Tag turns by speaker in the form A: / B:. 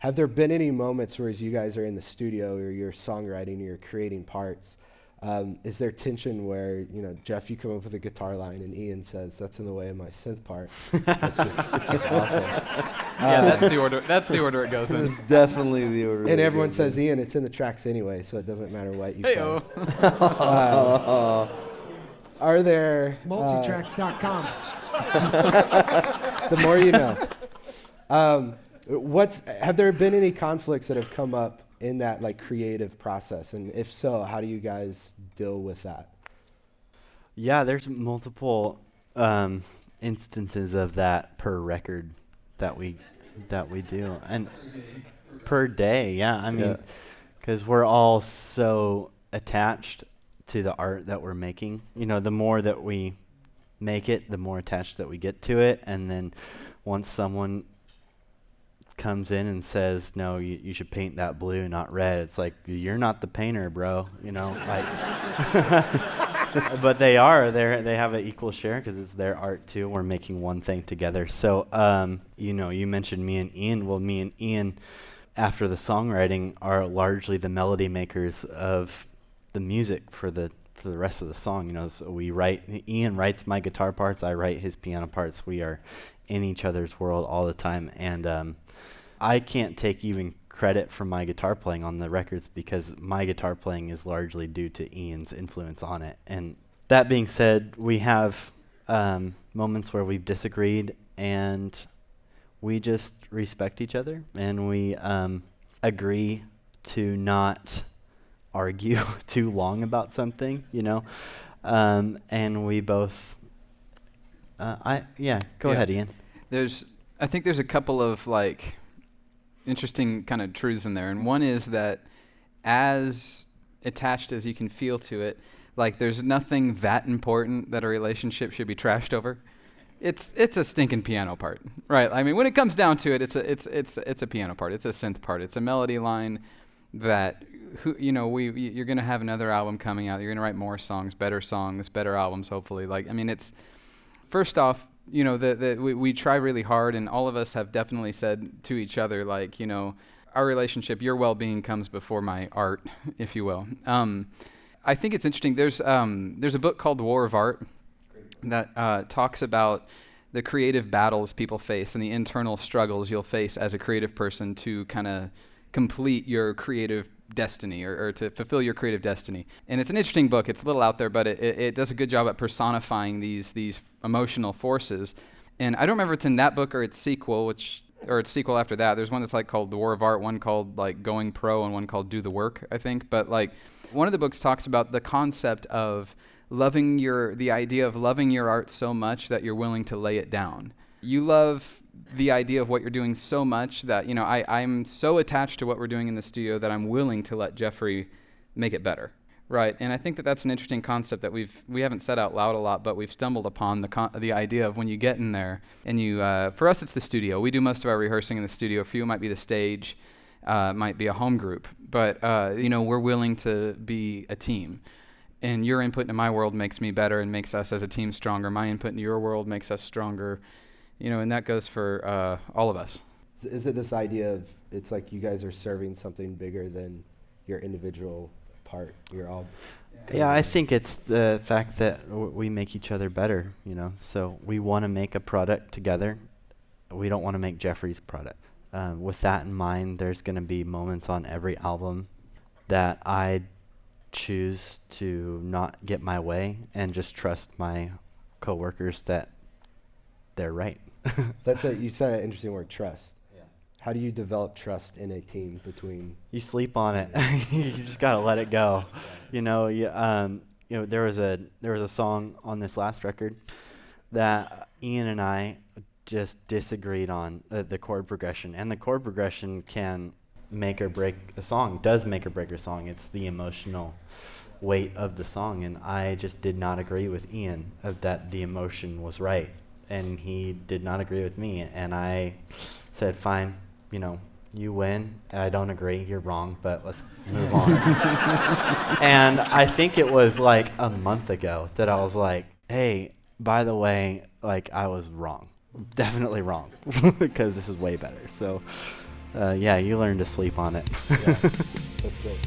A: have there been any moments where as you guys are in the studio or you're songwriting or you're creating parts, is there tension where, Jeff, you come up with a guitar line and Ian says, that's in the way of my synth part. That's just awful.
B: Yeah, that's the order it goes in.
C: Definitely the order.
A: And everyone says, Ian, it's in the tracks anyway, so it doesn't matter what you
B: Hey-o.
A: Are there...
D: Multitracks.com.
A: The more you know. Have there been any conflicts that have come up in that creative process? And if so, how do you guys deal with that?
E: Yeah, there's multiple instances of that per record that we do, and per day. Yeah, I mean, because we're all so attached to the art that we're making. The more that we make it, the more attached that we get to it, and then once someone comes in and says, no, you should paint that blue, not red. It's like, you're not the painter, bro. But they are. They have an equal share because it's their art too. We're making one thing together. So, you mentioned me and Ian. Well, me and Ian, after the songwriting, are largely the melody makers of the music for the rest of the song. So we write. Ian writes my guitar parts. I write his piano parts. We are in each other's world all the time, and I can't take even credit for my guitar playing on the records because my guitar playing is largely due to Ian's influence on it. And that being said, we have moments where we've disagreed, and we just respect each other, and we agree to not argue too long about something, and we both go ahead, Ian.
B: I think there's a couple of interesting kind of truths in there, and one is that as attached as you can feel to it, there's nothing that important that a relationship should be trashed over. It's a stinking piano part, right? I mean, when it comes down to it, it's a piano part, it's a synth part, it's a melody line that you're gonna have another album coming out. You're gonna write more songs, better albums, hopefully. It's first off, we try really hard, and all of us have definitely said to each other, our relationship, your well-being comes before my art, if you will. I think it's interesting. There's a book called War of Art that talks about the creative battles people face and the internal struggles you'll face as a creative person to kind of complete your creative destiny or to fulfill your creative destiny. And it's an interesting book. It's a little out there, but it does a good job at personifying these emotional forces. And I don't remember if it's in that book or its sequel, or its sequel after that. There's one that's called The War of Art, one called Going Pro, and one called Do the Work, I think. But one of the books talks about the concept of the idea of loving your art so much that you're willing to lay it down. You love the idea of what you're doing so much that, I'm so attached to what we're doing in the studio that I'm willing to let Jeffrey make it better, right? And I think that that's an interesting concept that we haven't said out loud a lot, but we've stumbled upon the idea of when you get in there and you, for us it's the studio. We do most of our rehearsing in the studio. For you it might be the stage, might be a home group, but we're willing to be a team. And your input into my world makes me better and makes us as a team stronger. My input into your world makes us stronger. And that goes for all of us.
A: Is it this idea of it's like you guys are serving something bigger than your individual part? You're all...
E: Yeah, I think it's the fact that we make each other better, So we want to make a product together. We don't want to make Jeffrey's product. With that in mind, there's going to be moments on every album that I choose to not get my way and just trust my coworkers that they're right.
A: You said an interesting word, trust. Yeah. How do you develop trust in a team between?
E: You sleep on it. You just gotta let it go. There was a song on this last record that Ian and I just disagreed on the chord progression, and the chord progression can make or break a song. Does make or break a song. It's the emotional weight of the song, and I just did not agree with Ian that the emotion was right. And he did not agree with me, and I said, fine, you win. I don't agree, you're wrong, but let's move on. And I think it was a month ago that I was like, hey, by the way, I was wrong. Definitely wrong, because this is way better. So yeah, you learn to sleep on it.
A: Yeah, that's great.